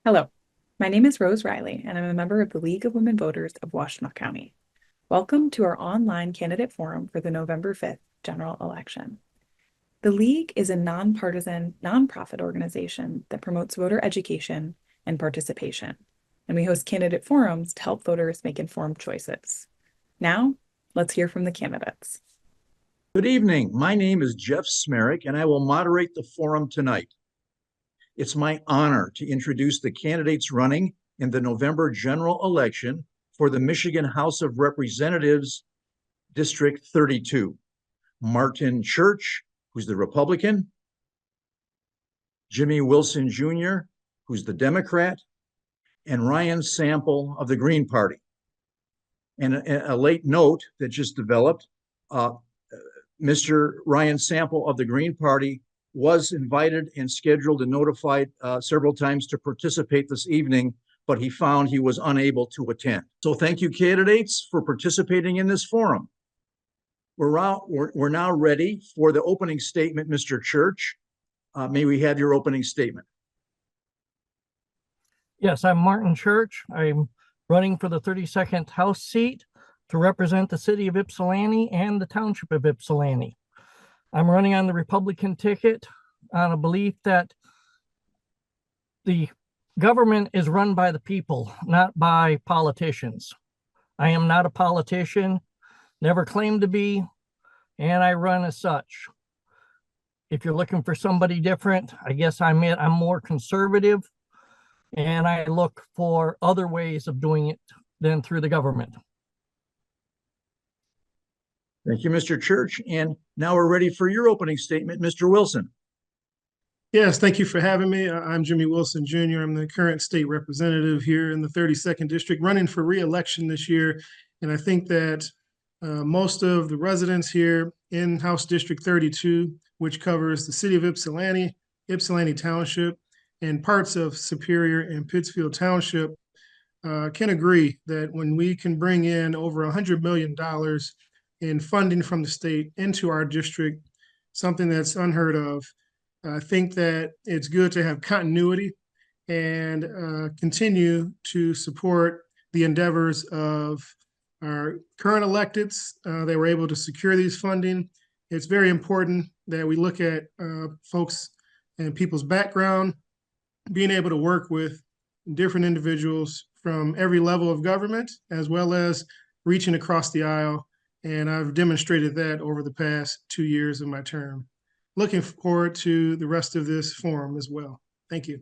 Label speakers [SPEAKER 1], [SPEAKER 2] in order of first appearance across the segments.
[SPEAKER 1] Hello, my name is Rose Riley, and I'm a member of the League of Women Voters of Washtenaw County. Welcome to our online candidate forum for the November 5th general election. The League is a nonpartisan, nonprofit organization that promotes voter education and participation, and we host candidate forums to help voters make informed choices. Now, let's hear from the candidates.
[SPEAKER 2] Good evening. My name is Jeff Smereck, and I will moderate the forum tonight. It's my honor to introduce the candidates running in the November general election for the Michigan House of Representatives, District 32. Martin Church, who's the Republican, Jimmie Wilson Jr., who's the Democrat, and Ryan Sample of the Green Party. And a late note that just developed, Mr. Ryan Sample of the Green Party was invited and scheduled and notified several times to participate this evening, but he found he was unable to attend. So thank you, candidates, for participating in this forum. We're now ready for the opening statement. Mr. Church, may we have your opening statement?
[SPEAKER 3] Yes, I'm Martin Church. I'm running for the 32nd House seat to represent the city of Ypsilanti and the township of Ypsilanti. I'm running on the Republican ticket on a belief that the government is run by the people, not by politicians. I am not a politician, never claimed to be, and I run as such. If you're looking for somebody different, I guess I'm more conservative, and I look for other ways of doing it than through the government.
[SPEAKER 2] Thank you, Mr. Church. And now we're ready for your opening statement, Mr. Wilson.
[SPEAKER 4] Yes, thank you for having me. I'm Jimmie Wilson Jr. I'm the current state representative here in the 32nd District, running for re-election this year. And I think that most of the residents here in House District 32, which covers the city of Ypsilanti, Ypsilanti Township, and parts of Superior and Pittsfield Township, can agree that when we can bring in over $100 million in funding from the state into our district, something that's unheard of. I think that it's good to have continuity and continue to support the endeavors of our current electeds. They were able to secure these funding. It's very important that we look at folks and people's background, being able to work with different individuals from every level of government, as well as reaching across the aisle. And I've demonstrated that over the past 2 years of my term. Looking forward to the rest of this forum as well. Thank you.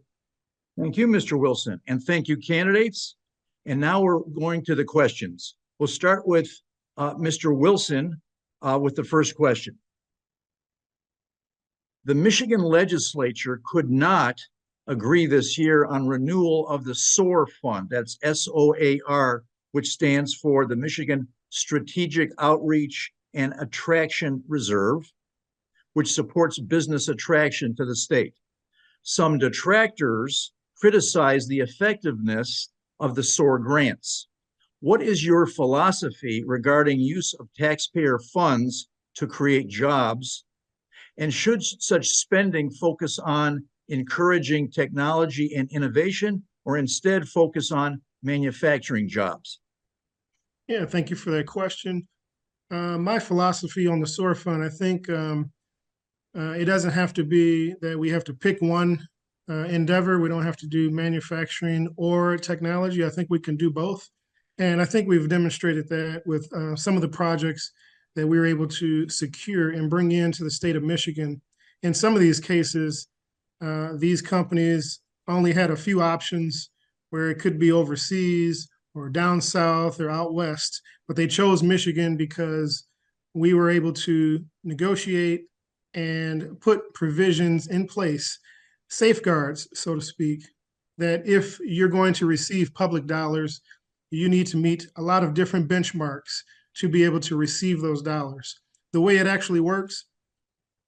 [SPEAKER 2] Thank you, Mr. Wilson. And thank you, candidates. And now we're going to the questions. We'll start with Mr. Wilson with the first question. The Michigan legislature could not agree this year on renewal of the SOAR fund. That's SOAR, which stands for the Michigan Strategic Outreach and Attraction Reserve, which supports business attraction to the state. Some detractors criticize the effectiveness of the SOAR grants. What is your philosophy regarding use of taxpayer funds to create jobs? And should such spending focus on encouraging technology and innovation, or instead focus on manufacturing jobs?
[SPEAKER 4] Yeah, thank you for that question. My philosophy on the SOAR fund, I think it doesn't have to be that we have to pick one endeavor. We don't have to do manufacturing or technology. I think we can do both. And I think we've demonstrated that with some of the projects that we were able to secure and bring into the state of Michigan. In some of these cases, these companies only had a few options where it could be overseas or down south or out west, but they chose Michigan because we were able to negotiate and put provisions in place, safeguards, so to speak, that if you're going to receive public dollars, you need to meet a lot of different benchmarks to be able to receive those dollars. The way it actually works,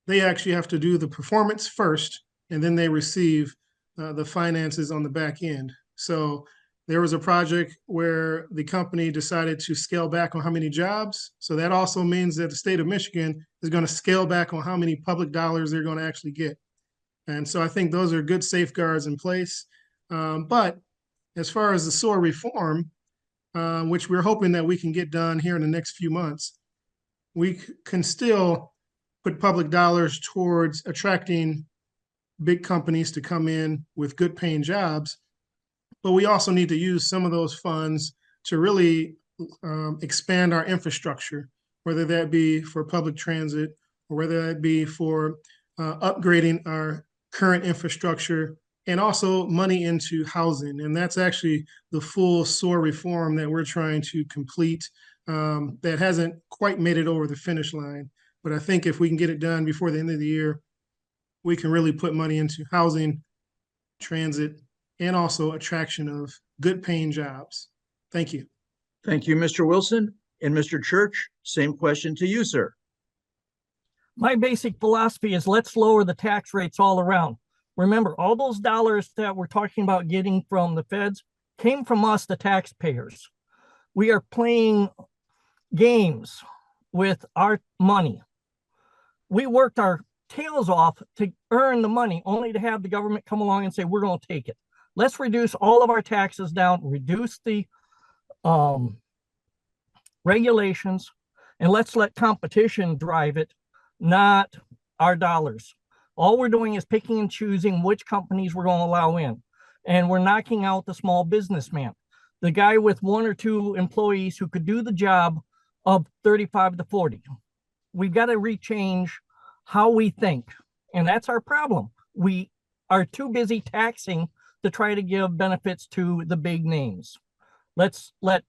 [SPEAKER 4] they actually have to do the performance first, and then they receive the finances on the back end. So there was a project where the company decided to scale back on how many jobs. So that also means that the state of Michigan is going to scale back on how many public dollars they're going to actually get. And so I think those are good safeguards in place. But as far as the SOAR reform, which we're hoping that we can get done here in the next few months, we can still put public dollars towards attracting big companies to come in with good paying jobs. But we also need to use some of those funds to really expand our infrastructure, whether that be for public transit or whether that be for upgrading our current infrastructure, and also money into housing. And that's actually the full SOAR reform that we're trying to complete, that hasn't quite made it over the finish line. But I think if we can get it done before the end of the year, we can really put money into housing, transit, and also attraction of good paying jobs. Thank you.
[SPEAKER 2] Thank you, Mr. Wilson. And Mr. Church, same question to you, sir.
[SPEAKER 3] My basic philosophy is let's lower the tax rates all around. Remember, all those dollars that we're talking about getting from the feds came from us, the taxpayers. We are playing games with our money. We worked our tails off to earn the money, only to have the government come along and say, we're going to take it. Let's reduce all of our taxes down, reduce the regulations, and let's let competition drive it, not our dollars. All we're doing is picking and choosing which companies we're going to allow in. And we're knocking out the small businessman, the guy with 1 or 2 employees who could do the job of 35 to 40. We've got to rechange how we think. And that's our problem. We are too busy taxing to try to give benefits to the big names. Let's let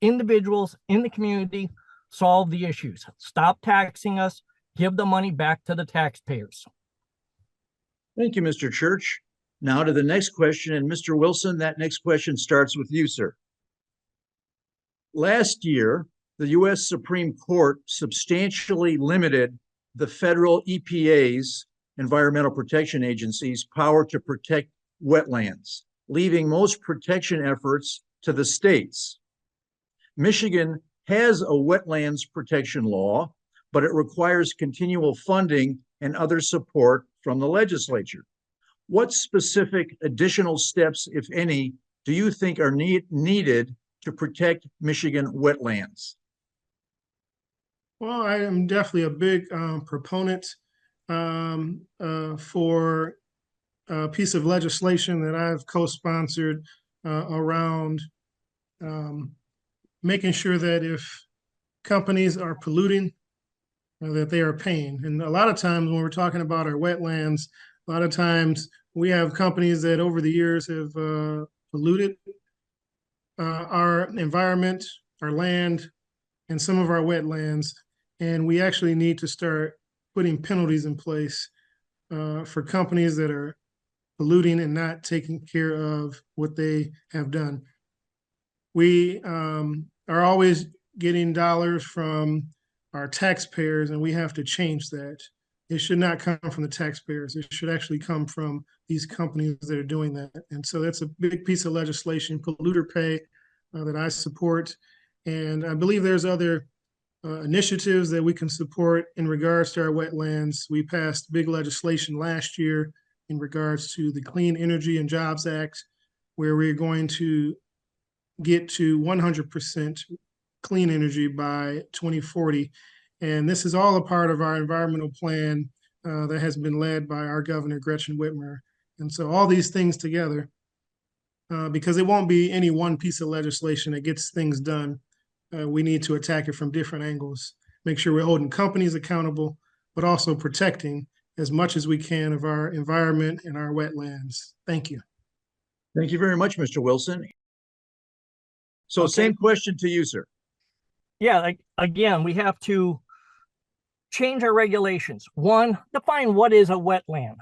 [SPEAKER 3] individuals in the community solve the issues. Stop taxing us, give the money back to the taxpayers.
[SPEAKER 2] Thank you, Mr. Church. Now to the next question. And Mr. Wilson, that next question starts with you, sir. Last year, the U.S. Supreme Court substantially limited the federal EPA's, Environmental Protection Agency's, power to protect wetlands, leaving most protection efforts to the states. Michigan has a wetlands protection law, but it requires continual funding and other support from the legislature. What specific additional steps, if any, do you think are needed to protect Michigan wetlands?
[SPEAKER 4] Well, I am definitely a big proponent for a piece of legislation that I've co-sponsored around making sure that if companies are polluting, that they are paying. And a lot of times when we're talking about our wetlands, a lot of times we have companies that over the years have polluted our environment, our land, and some of our wetlands. And we actually need to start putting penalties in place for companies that are polluting and not taking care of what they have done. We are always getting dollars from our taxpayers, and we have to change that. It should not come from the taxpayers. It should actually come from these companies that are doing that. And so that's a big piece of legislation, polluter pay, that I support. And I believe there's other initiatives that we can support in regards to our wetlands. We passed big legislation last year in regards to the Clean Energy and Jobs Act, where we're going to get to 100% clean energy by 2040. And this is all a part of our environmental plan that has been led by our governor, Gretchen Whitmer. And so all these things together, because it won't be any one piece of legislation that gets things done, we need to attack it from different angles, make sure we're holding companies accountable, but also protecting as much as we can of our environment and our wetlands. Thank you.
[SPEAKER 2] Thank you very much, Mr. Wilson. So
[SPEAKER 3] Okay.
[SPEAKER 2] Same question to you, sir.
[SPEAKER 3] Yeah, again, we have to change our regulations. One, define what is a wetland.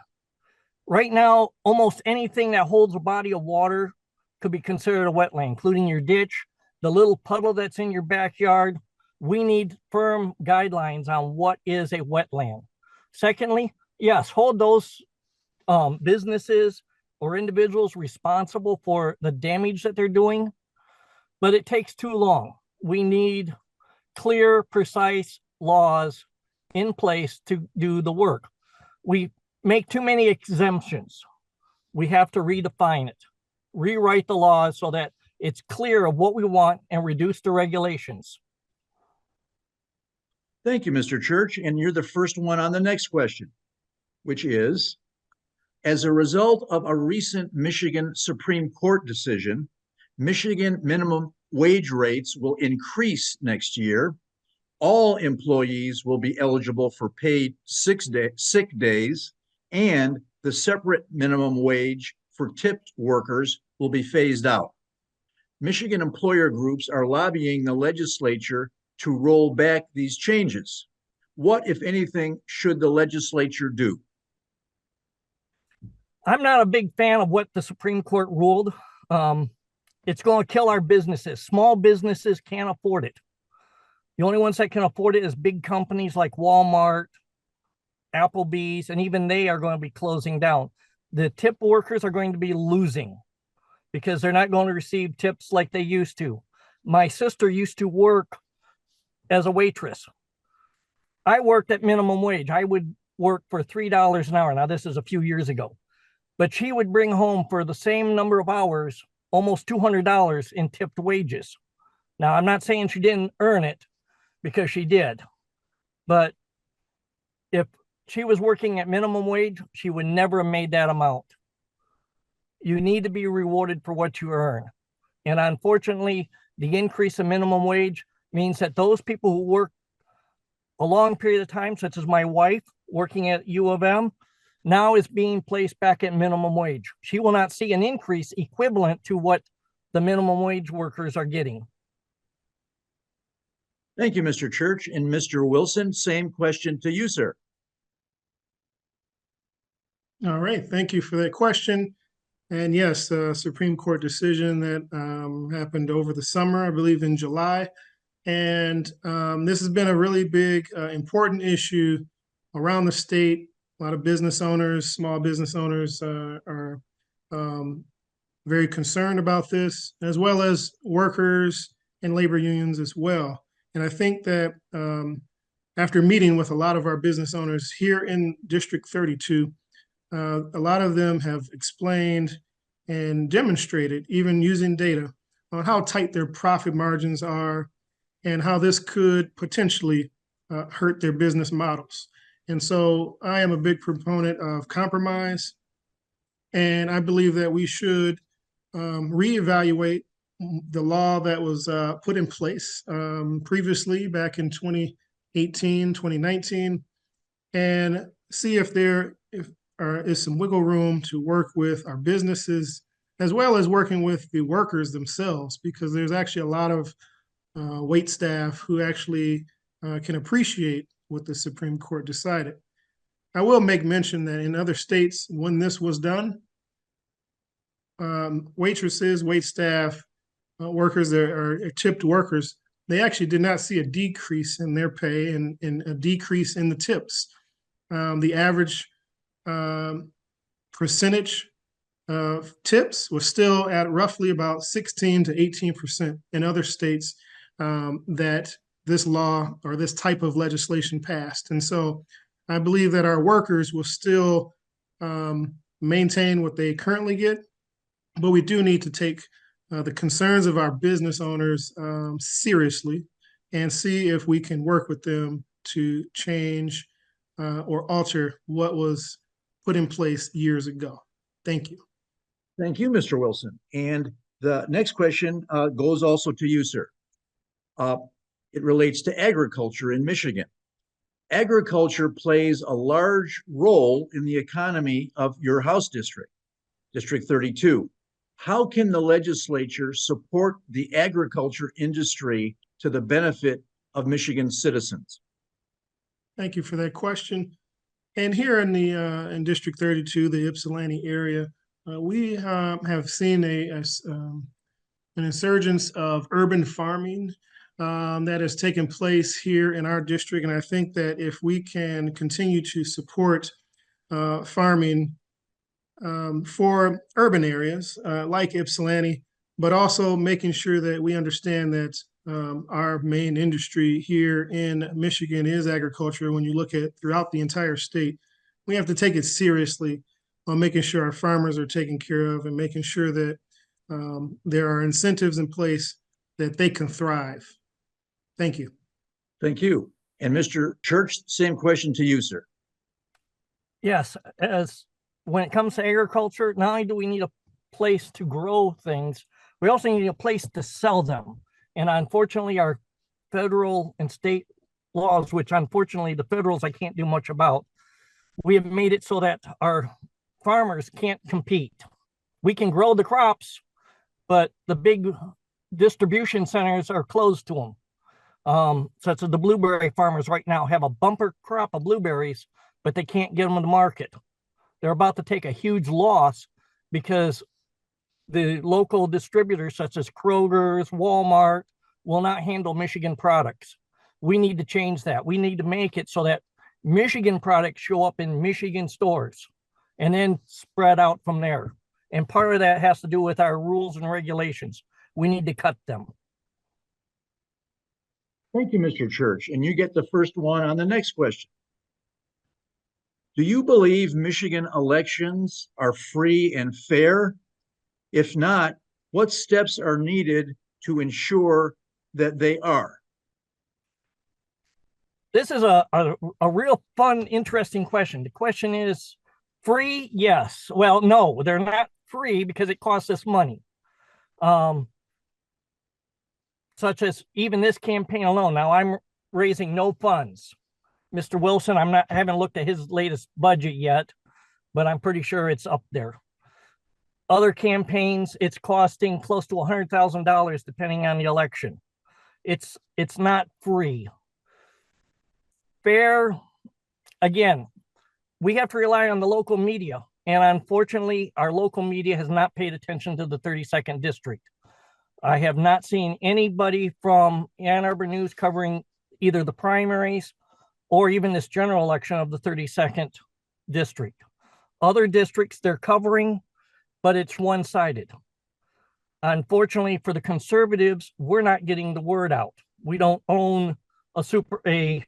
[SPEAKER 3] Right now, almost anything that holds a body of water could be considered a wetland, including your ditch, the little puddle that's in your backyard. We need firm guidelines on what is a wetland. Secondly, yes, hold those businesses or individuals responsible for the damage that they're doing, but it takes too long. We need clear, precise laws in place to do the work. We make too many exemptions. We have to redefine it. rewrite the laws so that it's clear of what we want and reduce the regulations.
[SPEAKER 2] Thank you, Mr. Church. And you're the first one on the next question, which is, as a result of a recent Michigan Supreme Court decision, Michigan minimum wage rates will increase next year. All employees will be eligible for paid sick days, and the separate minimum wage for tipped workers will be phased out. Michigan employer groups are lobbying the legislature to roll back these changes. What, if anything, should the legislature do?
[SPEAKER 3] I'm not a big fan of what the Supreme Court ruled. It's going to kill our businesses. Small businesses can't afford it. The only ones that can afford it is big companies like Walmart, Applebee's, and even they are going to be closing down. The tip workers are going to be losing because they're not going to receive tips like they used to. My sister used to work as a waitress. I worked at minimum wage. I would work for $3 an hour. Now, this is a few years ago. But she would bring home for the same number of hours almost $200 in tipped wages. Now, I'm not saying she didn't earn it, because she did. But if she was working at minimum wage, she would never have made that amount. You need to be rewarded for what you earn. And unfortunately, the increase in minimum wage means that those people who work a long period of time, such as my wife working at U of M, now is being placed back at minimum wage. She will not see an increase equivalent to what the minimum wage workers are getting.
[SPEAKER 2] Thank you, Mr. Church. And Mr. Wilson, same question to you, sir.
[SPEAKER 4] All right, thank you for that question. And yes, the Supreme Court decision that happened over the summer, I believe in July. And this has been a really big, important issue around the state. A lot of business owners, small business owners are very concerned about this, as well as workers and labor unions as well. And I think that after meeting with a lot of our business owners here in District 32, a lot of them have explained and demonstrated, even using data, on how tight their profit margins are and how this could potentially hurt their business models. And so I am a big proponent of compromise, and I believe that we should reevaluate the law that was put in place previously back in 2018, 2019, and see if there is some wiggle room to work with our businesses, as well as working with the workers themselves, because there's actually a lot of wait staff who actually can appreciate what the Supreme Court decided. I will make mention that in other states, when this was done, waitresses, wait staff, workers that are tipped workers, they actually did not see a decrease in their pay and a decrease in the tips. The average percentage of tips was still at roughly about 16 to 18% in other states that this law or this type of legislation passed. And so I believe that our workers will still maintain what they currently get, but we do need to take the concerns of our business owners seriously and see if we can work with them to change or alter what was put in place years ago. Thank you.
[SPEAKER 2] Thank you, Mr. Wilson. And the next question goes also to you, sir. It relates to agriculture in Michigan. Agriculture plays a large role in the economy of your House district, District 32. How can the legislature support the agriculture industry to the benefit of Michigan citizens?
[SPEAKER 4] Thank you for that question. And here in the in District 32, the Ypsilanti area, we have seen an insurgence of urban farming that has taken place here in our district. And I think that if we can continue to support farming for urban areas like Ypsilanti, but also making sure that we understand that our main industry here in Michigan is agriculture. When you look at throughout the entire state, we have to take it seriously on making sure our farmers are taken care of and making sure that there are incentives in place that they can thrive. Thank you.
[SPEAKER 2] Thank you. And Mr. Church, same question to you, sir.
[SPEAKER 3] Yes, as when it comes to agriculture, not only do we need a place to grow things, we also need a place to sell them. And unfortunately, our federal and state laws, which unfortunately the federals I can't do much about, we have made it so that our farmers can't compete. We can grow the crops, but the big distribution centers are closed to them. Such as the blueberry farmers right now have a bumper crop of blueberries, but they can't get them to the market. They're about to take a huge loss because the local distributors such as Kroger's, Walmart will not handle Michigan products. We need to change that. We need to make it so that Michigan products show up in Michigan stores and then spread out from there. And part of that has to do with our rules and regulations. We need to cut them.
[SPEAKER 2] Thank you, Mr. Church. And you get the first one on the next question. Do you believe Michigan elections are free and fair? If not, what steps are needed to ensure that they are?
[SPEAKER 3] This is a real fun, interesting question. The question is, free? Yes. Well, no, they're not free because it costs us money. Such as even this campaign alone. Now I'm raising no funds. Mr. Wilson, haven't looked at his latest budget yet, but I'm pretty sure it's up there. Other campaigns, it's costing close to $100,000 depending on the election. It's not free. Fair, again, we have to rely on the local media. And unfortunately, our local media has not paid attention to the 32nd district. I have not seen anybody from Ann Arbor News covering either the primaries or even this general election of the 32nd district. Other districts they're covering, but it's one-sided. Unfortunately for the conservatives, we're not getting the word out. We don't own a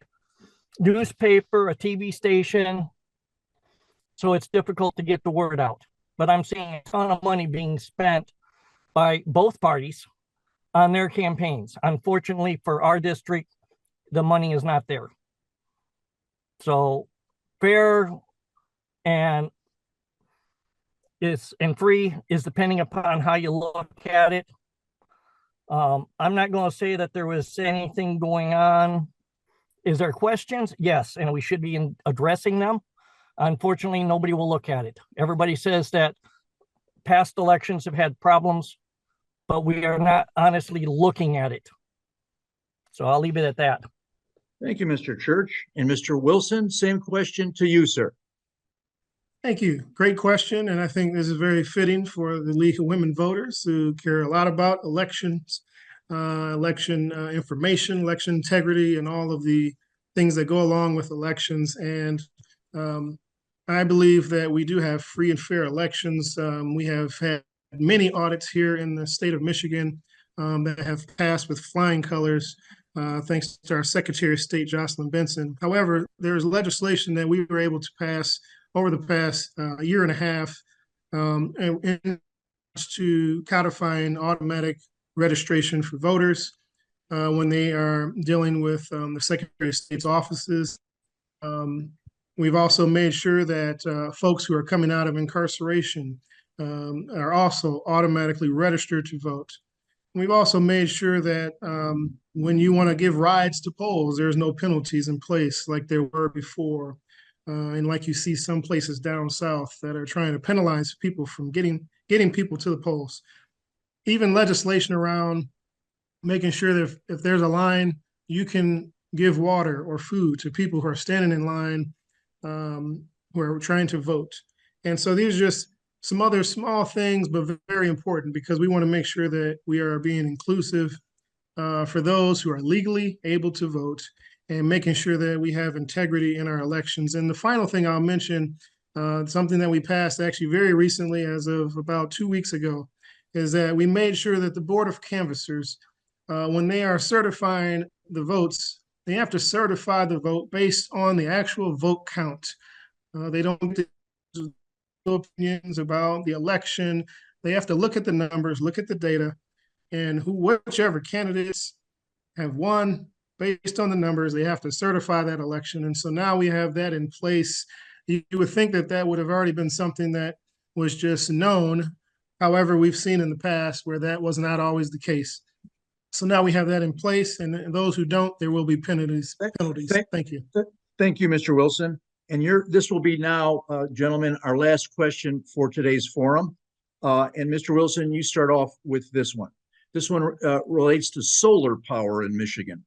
[SPEAKER 3] newspaper, a TV station, so it's difficult to get the word out. But I'm seeing a ton of money being spent by both parties on their campaigns. Unfortunately for our district, the money is not there. So fair and free is depending upon how you look at it. I'm not going to say that there was anything going on. Is there questions? Yes, and we should be addressing them. Unfortunately, nobody will look at it. Everybody says that past elections have had problems, but we are not honestly looking at it. So I'll leave it at that.
[SPEAKER 2] Thank you, Mr. Church. And Mr. Wilson, same question to you, sir.
[SPEAKER 4] Thank you. Great question. And I think this is very fitting for the League of Women Voters who care a lot about elections, election information, election integrity, and all of the things that go along with elections. And I believe that we do have free and fair elections. We have had many audits here in the state of Michigan that have passed with flying colors, thanks to our Secretary of State, Jocelyn Benson. However, there's legislation that we were able to pass over the past year and a half to codifying automatic registration for voters when they are dealing with the Secretary of State's offices. We've also made sure that folks who are coming out of incarceration are also automatically registered to vote. We've also made sure that when you want to give rides to polls, there's no penalties in place like there were before. And like you see some places down south that are trying to penalize people from getting people to the polls. Even legislation around making sure that if there's a line, you can give water or food to people who are standing in line who are trying to vote. And so these are just some other small things, but very important because we want to make sure that we are being inclusive for those who are legally able to vote and making sure that we have integrity in our elections. And the final thing I'll mention, something that we passed actually very recently as of about 2 weeks ago, is that we made sure that the Board of Canvassers, when they are certifying the votes, they have to certify the vote based on the actual vote count. They don't opinions about the election, they have to look at the numbers, look at the data, and whichever candidates have won based on the numbers, they have to certify that election. And so now we have that in place. You would think that that would have already been something that was just known. However, we've seen in the past where that was not always the case. So now we have that in place, and those who don't, there will be penalties. Thank you.
[SPEAKER 2] Thank you, Mr. Wilson. And this will be now, gentlemen, our last question for today's forum. And Mr. Wilson, you start off with this one. This one relates to solar power in Michigan.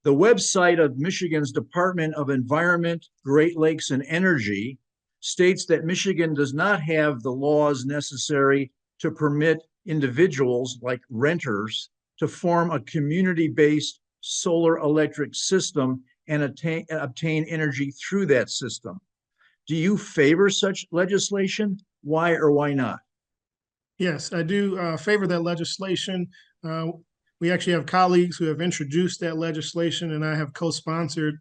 [SPEAKER 2] The website of Michigan's Department of Environment, Great Lakes, and Energy states that Michigan does not have the laws necessary to permit individuals, like renters, to form a community-based solar electric system and obtain energy through that system. Do you favor such legislation? Why or why not?
[SPEAKER 4] Yes, I do favor that legislation. We actually have colleagues who have introduced that legislation, and I have co-sponsored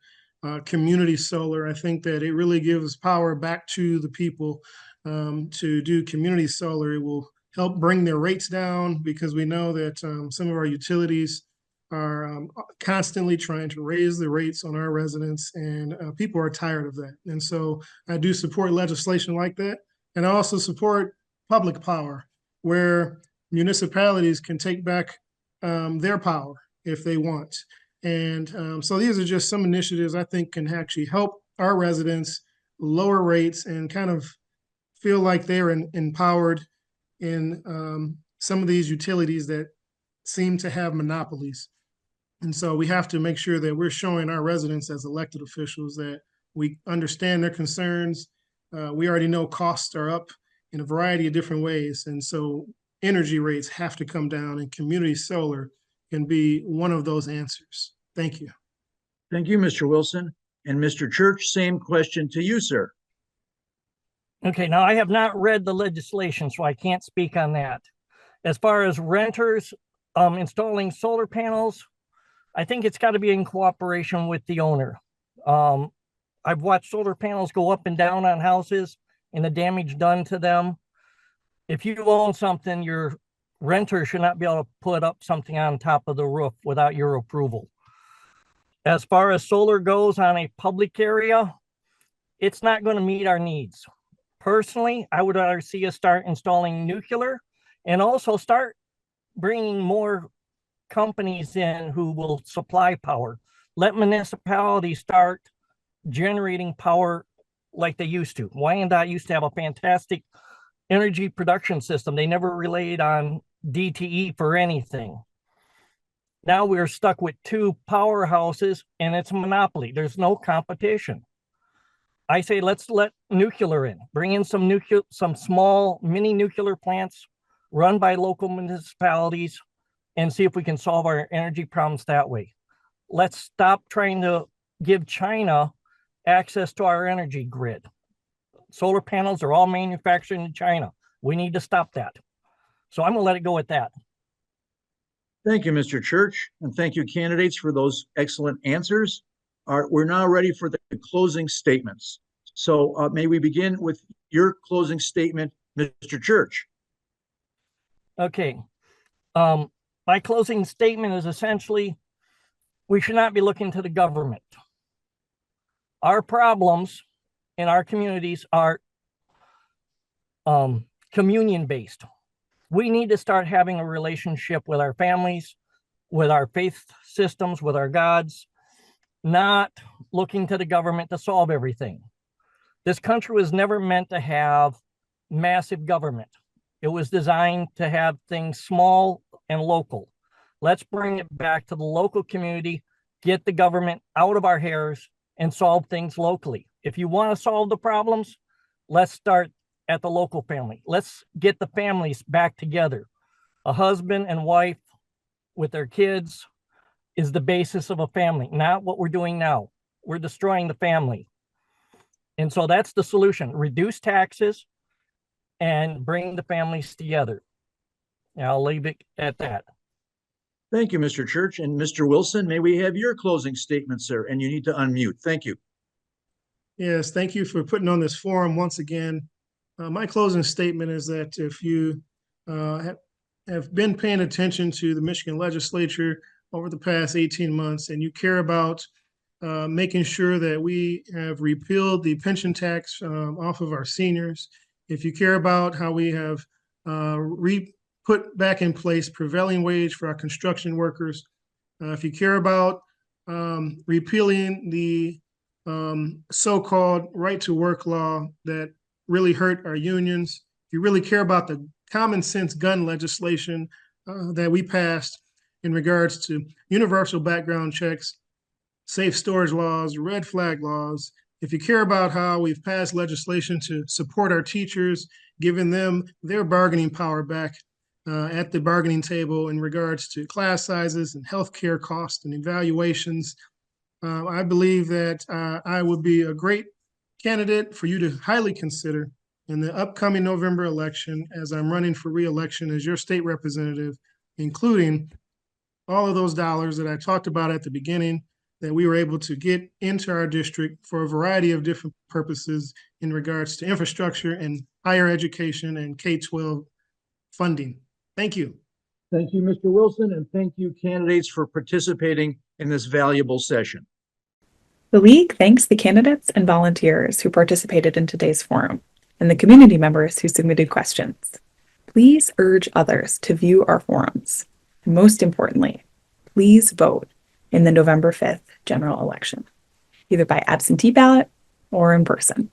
[SPEAKER 4] community solar. I think that it really gives power back to the people to do community solar. It will help bring their rates down, because we know that some of our utilities are constantly trying to raise the rates on our residents, and people are tired of that. And so I do support legislation like that. And I also support public power, where municipalities can take back their power if they want. And so these are just some initiatives I think can actually help our residents lower rates and kind of feel like they're empowered in some of these utilities that seem to have monopolies. And so we have to make sure that we're showing our residents as elected officials that we understand their concerns. We already know costs are up in a variety of different ways. And so energy rates have to come down, and community solar can be one of those answers. Thank you.
[SPEAKER 2] Thank you, Mr. Wilson. And Mr. Church, same question to you, sir.
[SPEAKER 3] Okay, now I have not read the legislation, so I can't speak on that. As far as renters installing solar panels, I think it's got to be in cooperation with the owner. I've watched solar panels go up and down on houses and the damage done to them. If you own something, your renter should not be able to put up something on top of the roof without your approval. As far as solar goes on a public area, it's not going to meet our needs. Personally, I would rather see us start installing nuclear, and also start bringing more companies in who will supply power. Let municipalities start generating power like they used to. Wyandotte used to have a fantastic energy production system. They never relied on DTE for anything. Now we're stuck with two powerhouses, and it's a monopoly. There's no competition. I say let's let nuclear in. Bring in some small mini nuclear plants run by local municipalities, and see if we can solve our energy problems that way. Let's stop trying to give China access to our energy grid. Solar panels are all manufactured in China. We need to stop that. So I'm going to let it go at that.
[SPEAKER 2] Thank you, Mr. Church, and thank you, candidates, for those excellent answers. We're now ready for the closing statements. So may we begin with your closing statement, Mr. Church?
[SPEAKER 3] Okay. My closing statement is essentially, we should not be looking to the government. Our problems in our communities are communion-based. We need to start having a relationship with our families, with our faith systems, with our gods, not looking to the government to solve everything. This country was never meant to have massive government. It was designed to have things small and local. Let's bring it back to the local community, get the government out of our hairs, and solve things locally. If you want to solve the problems, let's start at the local family. Let's get the families back together. A husband and wife with their kids is the basis of a family, not what we're doing now. We're destroying the family. And so that's the solution. Reduce taxes and bring the families together. Now, I'll leave it at that.
[SPEAKER 2] Thank you, Mr. Church. And Mr. Wilson, may we have your closing statement, sir? And you need to unmute. Thank you.
[SPEAKER 4] Yes, thank you for putting on this forum once again. My closing statement is that if you have been paying attention to the Michigan legislature over the past 18 months, and you care about making sure that we have repealed the pension tax off of our seniors, if you care about how we have put back in place prevailing wage for our construction workers, if you care about repealing the so-called right to work law that really hurt our unions, if you really care about the common sense gun legislation that we passed in regards to universal background checks, safe storage laws, red flag laws, if you care about how we've passed legislation to support our teachers, giving them their bargaining power back at the bargaining table in regards to class sizes and healthcare costs and evaluations, I believe that I would be a great candidate for you to highly consider in the upcoming November election as I'm running for re-election as your state representative, including all of those dollars that I talked about at the beginning that we were able to get into our district for a variety of different purposes in regards to infrastructure and higher education and K-12 funding. Thank you.
[SPEAKER 2] Thank you, Mr. Wilson, and thank you, candidates, for participating in this valuable session.
[SPEAKER 1] The League thanks the candidates and volunteers who participated in today's forum and the community members who submitted questions. Please urge others to view our forums. And most importantly, please vote in the November 5th general election, either by absentee ballot or in person.